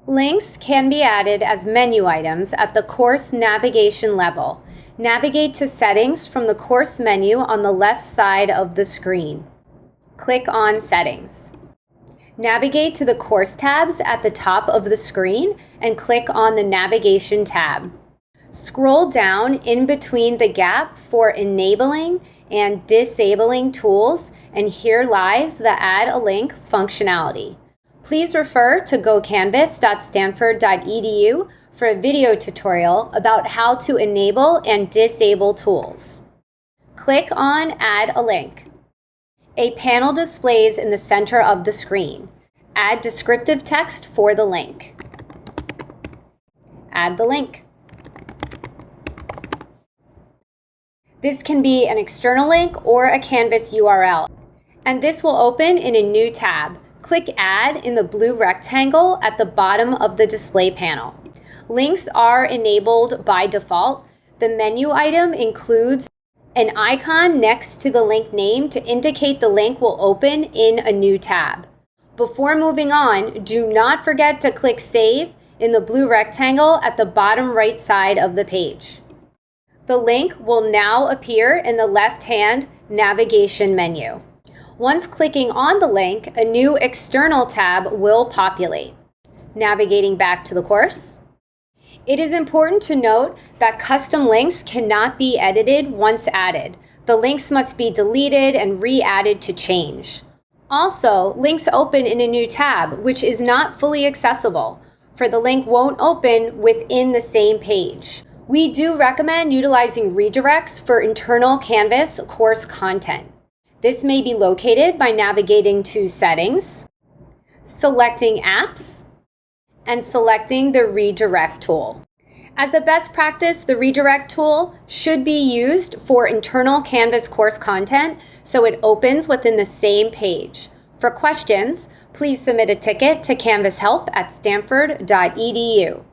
Links can be added as menu items at the course navigation level. Navigate to Settings from the course menu on the left side of the screen. Click on Settings. Navigate to the course tabs at the top of the screen and click on the Navigation tab. Scroll down in between the gap for enabling and disabling tools, and here lies the Add a Link functionality. Please refer to gocanvas.stanford.edu for a video tutorial about how to enable and disable tools. Click on Add a Link. A panel displays in the center of the screen. Add descriptive text for the link. Add the link. This can be an external link or a Canvas URL, and this will open in a new tab. Click Add in the blue rectangle at the bottom of the display panel. Links are enabled by default. The menu item includes an icon next to the link name to indicate the link will open in a new tab. Before moving on, do not forget to click Save in the blue rectangle at the bottom right side of the page. The link will now appear in the left-hand navigation menu. Once clicking on the link, a new external tab will populate. Navigating back to the course. It is important to note that custom links cannot be edited once added. The links must be deleted and re-added to change. Also, links open in a new tab, which is not fully accessible, for the link won't open within the same page. We do recommend utilizing redirects for internal Canvas course content. This may be located by navigating to Settings, selecting Apps, and selecting the Redirect tool. As a best practice, the Redirect tool should be used for internal Canvas course content so it opens within the same page. For questions, please submit a ticket to canvashelp@stanford.edu.